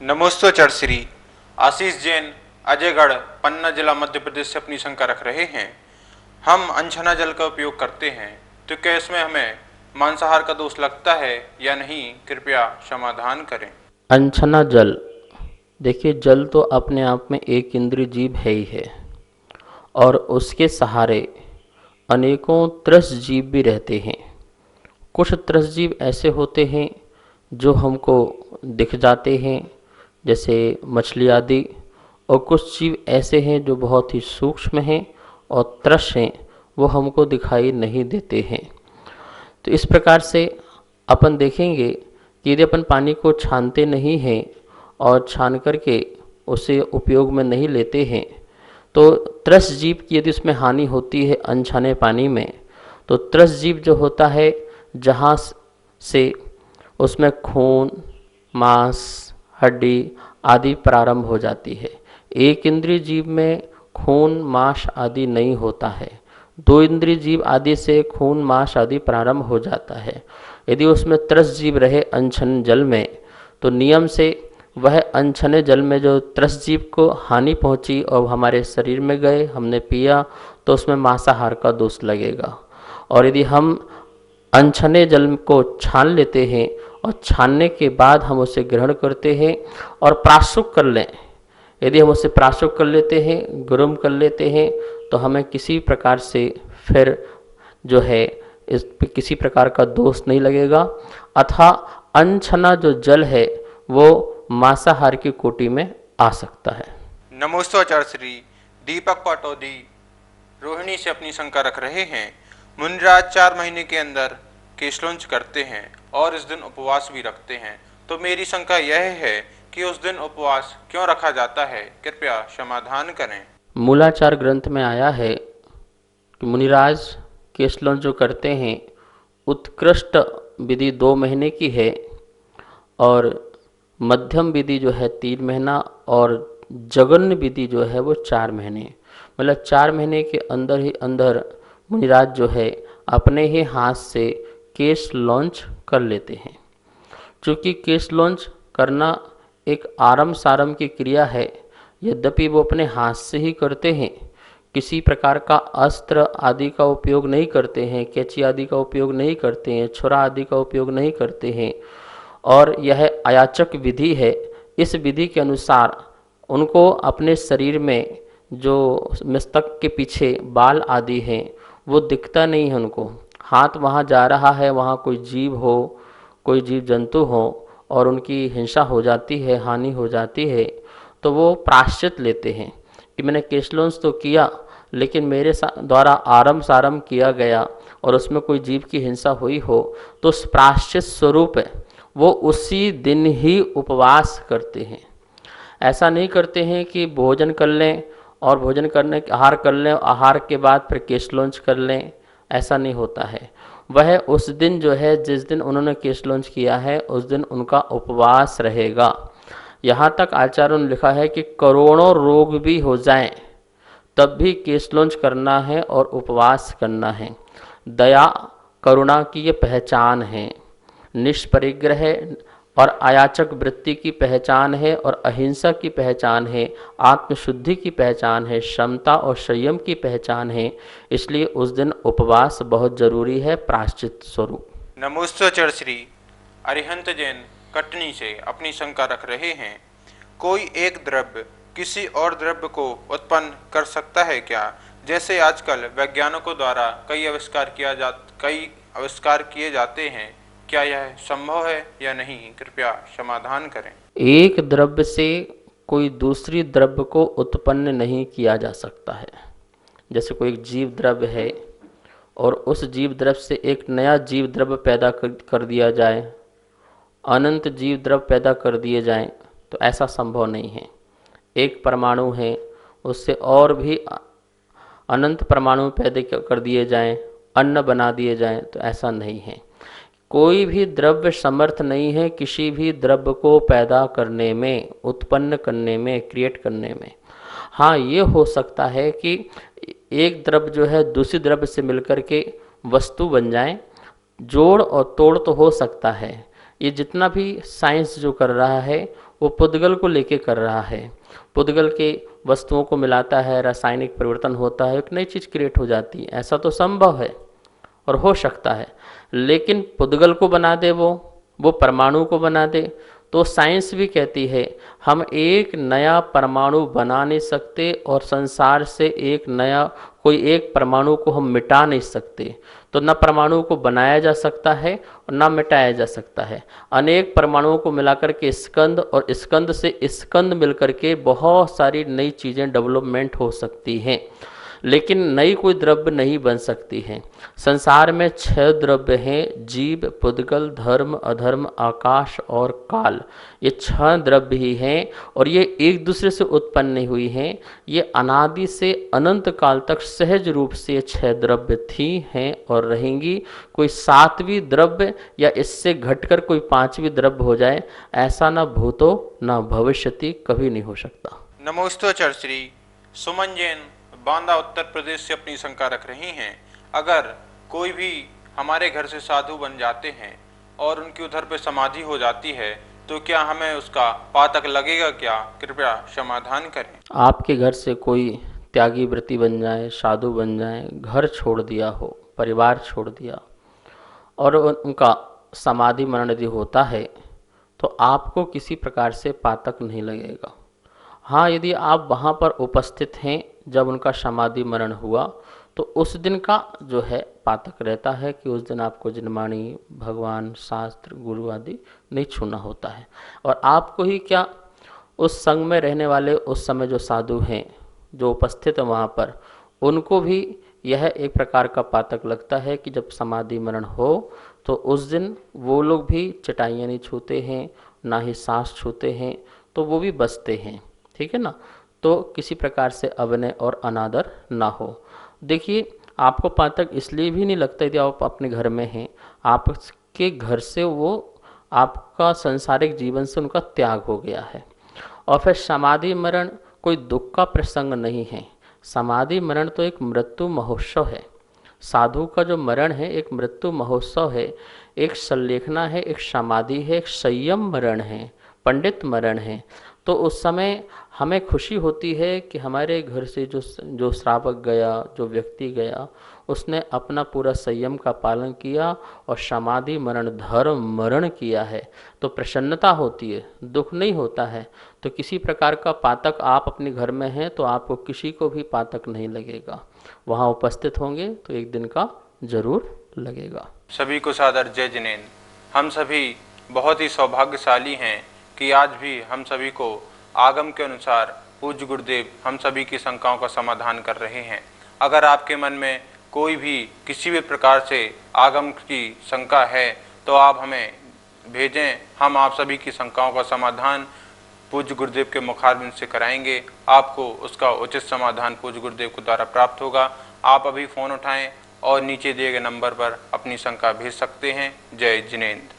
नमोस्तोचर श्री आशीष जैन अजयगढ़ पन्ना जिला मध्य प्रदेश से अपनी शंका रख रहे हैं। हम अनछना जल का उपयोग करते हैं तो क्या इसमें हमें मांसाहार का दोष लगता है या नहीं, कृपया समाधान करें। अनछना जल, देखिए जल तो अपने आप में एक इंद्रिय जीव है ही है और उसके सहारे अनेकों त्रस जीव भी रहते हैं। कुछ त्रस जीव ऐसे होते हैं जो हमको दिख जाते हैं जैसे मछली आदि, और कुछ जीव ऐसे हैं जो बहुत ही सूक्ष्म हैं और त्रस हैं, वो हमको दिखाई नहीं देते हैं। तो इस प्रकार से अपन देखेंगे कि यदि अपन पानी को छानते नहीं हैं और छान करके उसे उपयोग में नहीं लेते हैं तो त्रस जीव की यदि उसमें हानि होती है अनछाने पानी में, तो त्रस जीव जो होता है जहाँ से उसमें खून, मांस, हड्डी आदि प्रारंभ हो जाती है। एक इंद्रिय जीव में खून, मांस आदि नहीं होता है। दो इंद्रिय जीव आदि से खून, मांस आदि प्रारंभ हो जाता है। यदि उसमें त्रस जीव रहे अनछन जल में तो नियम से वह अनछने जल में जो त्रस जीव को हानि पहुंची और हमारे शरीर में गए, हमने पिया, तो उसमें मांसाहार का दोष लगेगा। और यदि हम अनछने जल को छान लेते हैं और छानने के बाद हम उसे ग्रहण करते हैं और प्राशुक कर लें, यदि हम उसे प्राशुक कर लेते हैं, गर्म कर लेते हैं, तो हमें किसी प्रकार से फिर जो है इस पे किसी प्रकार का दोष नहीं लगेगा। अतः अनछना जो जल है वो मांसाहार की कोटि में आ सकता है। नमोस्तोचर श्री दीपक पाटौदी रोहिणी से अपनी शंका रख रहे हैं। मुनिराज 4 महीने के अंदर केशलुंच करते हैं और इस दिन उपवास भी रखते हैं, तो मेरी शंका यह है कि उस दिन उपवास क्यों रखा जाता है, कृपया समाधान करें। मूलाचार ग्रंथ में आया है कि मुनिराज केशलुंच जो करते हैं उत्कृष्ट विधि 2 महीने की है और मध्यम विधि जो है 3 महीना और जघन्य विधि जो है वो 4 महीने, मतलब 4 महीने के अंदर ही अंदर मुनिराज जो है अपने ही हाथ से केश लॉन्च कर लेते हैं। चूँकि केश लॉन्च करना एक आरम सारम की क्रिया है, यद्यपि वो अपने हाथ से ही करते हैं, किसी प्रकार का अस्त्र आदि का उपयोग नहीं करते हैं, कैंची आदि का उपयोग नहीं करते हैं, छुरा आदि का उपयोग नहीं करते हैं, और यह अयाचक विधि है। इस विधि के अनुसार उनको अपने शरीर में जो मस्तक के पीछे बाल आदि हैं वो दिखता नहीं है। उनको हाथ वहाँ जा रहा है, वहाँ कोई जीव हो, कोई जीव जंतु हो और उनकी हिंसा हो जाती है, हानि हो जाती है, तो वो प्रायश्चित लेते हैं कि मैंने केशलुंच तो किया लेकिन मेरे द्वारा आरम सारम किया गया और उसमें कोई जीव की हिंसा हुई हो, तो उस प्रायश्चित स्वरूप वो उसी दिन ही उपवास करते हैं। ऐसा नहीं करते हैं कि भोजन कर लें और भोजन करने आहार कर लें, आहार के बाद फिर केशलुंच कर लें, ऐसा नहीं होता है। वह उस दिन जो है जिस दिन उन्होंने केशलुंच किया है उस दिन उनका उपवास रहेगा। यहाँ तक आचार्यों ने लिखा है कि करोड़ों रोग भी हो जाएं तब भी केशलुंच करना है और उपवास करना है। दया करुणा की ये पहचान है, निष्परिग्रह और अयाचक वृत्ति की पहचान है और अहिंसा की पहचान है, आत्मशुद्धि की पहचान है, क्षमता और संयम की पहचान है। इसलिए उस दिन उपवास बहुत जरूरी है प्रायश्चित स्वरूप। नमोस्तोचर श्री अरिहंत जैन कटनी से अपनी शंका रख रहे हैं। कोई एक द्रव्य किसी और द्रव्य को उत्पन्न कर सकता है क्या? जैसे आजकल वैज्ञानिकों द्वारा कई आविष्कार किए जाते हैं, क्या यह संभव है या नहीं, कृपया समाधान करें। एक द्रव्य से कोई दूसरी द्रव्य को उत्पन्न नहीं किया जा सकता है। जैसे कोई एक जीव द्रव्य है और उस जीव द्रव्य से एक नया जीव द्रव्य पैदा कर दिया जाए, अनंत जीव द्रव्य पैदा कर दिए जाएं, तो ऐसा संभव नहीं है। एक परमाणु है, उससे और भी अनंत परमाणु पैदा कर दिए जाएं, अन्न बना दिए जाएं, तो ऐसा नहीं है। कोई भी द्रव्य समर्थ नहीं है किसी भी द्रव्य को पैदा करने में, उत्पन्न करने में, क्रिएट करने में। हाँ, ये हो सकता है कि एक द्रव्य जो है दूसरी द्रव्य से मिलकर के वस्तु बन जाए, जोड़ और तोड़ तो हो सकता है, ये जितना भी साइंस जो कर रहा है वो पुद्गल को लेके कर रहा है। पुद्गल के वस्तुओं को मिलाता है, रासायनिक परिवर्तन होता है, एक नई चीज़ क्रिएट हो जाती है। ऐसा तो संभव है और हो सकता है, लेकिन पुद्गल को बना दे वो परमाणु को बना दे, तो साइंस भी कहती है हम एक नया परमाणु बना नहीं सकते और संसार से एक नया कोई एक परमाणु को हम मिटा नहीं सकते। तो न परमाणु को बनाया जा सकता है और न मिटाया जा सकता है। अनेक परमाणुओं को मिलाकर के स्कंद और स्कंद से स्कंद मिलकर के बहुत सारी नई चीज़ें डेवलपमेंट हो सकती हैं, लेकिन नई कोई द्रव्य नहीं बन सकती है। संसार में 6 द्रव्य हैं, जीव, पुद्गल, धर्म, अधर्म, आकाश और काल। ये 6 द्रव्य ही हैं और ये एक दूसरे से उत्पन्न नहीं हुई हैं। ये अनादि से अनंत काल तक सहज रूप से ये 6 द्रव्य थी, हैं और रहेंगी। कोई 7वीं द्रव्य या इससे घटकर कोई 5वीं द्रव्य हो जाए, ऐसा न भूतो न भविष्यति, कभी नहीं हो सकता। नमोस्तु चर्श्री। सुमन जैन बांदा उत्तर प्रदेश से अपनी शंका रख रही हैं, अगर कोई भी हमारे घर से साधु बन जाते हैं और उनकी उधर पे समाधि हो जाती है तो क्या हमें उसका पातक लगेगा क्या? कृपया समाधान करें। आपके घर से कोई त्यागी व्रती बन जाए, साधु बन जाए, घर छोड़ दिया हो, परिवार छोड़ दिया और उनका समाधि मरण यदि होता है तो आपको किसी प्रकार से पातक नहीं लगेगा। हाँ, यदि आप वहाँ पर उपस्थित हैं जब उनका समाधि मरण हुआ तो उस दिन का जो है पातक रहता है कि उस दिन आपको जिनवाणी, भगवान, शास्त्र, गुरु आदि नहीं छूना होता है। और आपको ही क्या, उस संग में रहने वाले उस समय जो साधु हैं जो उपस्थित हैं वहाँ पर, उनको भी यह एक प्रकार का पातक लगता है कि जब समाधि मरण हो तो उस दिन वो लोग भी चटाइयाँ नहीं छूते हैं, ना ही सांस छूते हैं, तो वो भी बचते हैं। ठीक है ना? तो किसी प्रकार से अवनय और अनादर ना हो। देखिए, आपको पातक इसलिए भी नहीं लगता यदि आप अपने घर में हैं, आपके घर से वो आपका सांसारिक जीवन से उनका त्याग हो गया है। और फिर समाधि मरण कोई दुख का प्रसंग नहीं है। समाधि मरण तो एक मृत्यु महोत्सव है। साधु का जो मरण है एक मृत्यु महोत्सव है, एक संलेखना है, एक समाधि है, एक संयम मरण है, पंडित मरण है। तो उस समय हमें खुशी होती है कि हमारे घर से जो श्रावक गया, जो व्यक्ति गया, उसने अपना पूरा संयम का पालन किया और समाधि मरण धर्म मरण किया है, तो प्रसन्नता होती है, दुख नहीं होता है। तो किसी प्रकार का पातक आप अपने घर में हैं तो आपको किसी को भी पातक नहीं लगेगा। वहाँ उपस्थित होंगे तो एक दिन का जरूर लगेगा। सभी को सादर जय जिनेंद्र। हम सभी बहुत ही सौभाग्यशाली हैं कि आज भी हम सभी को आगम के अनुसार पूज्य गुरुदेव हम सभी की शंकाओं का समाधान कर रहे हैं। अगर आपके मन में कोई भी किसी भी प्रकार से आगम की शंका है तो आप हमें भेजें, हम आप सभी की शंकाओं का समाधान पूज्य गुरुदेव के मुखारबिंद से कराएंगे। आपको उसका उचित समाधान पूज्य गुरुदेव के द्वारा प्राप्त होगा। आप अभी फ़ोन उठाएं और नीचे दिए गए नंबर पर अपनी शंका भेज सकते हैं। जय जिनेंद्र।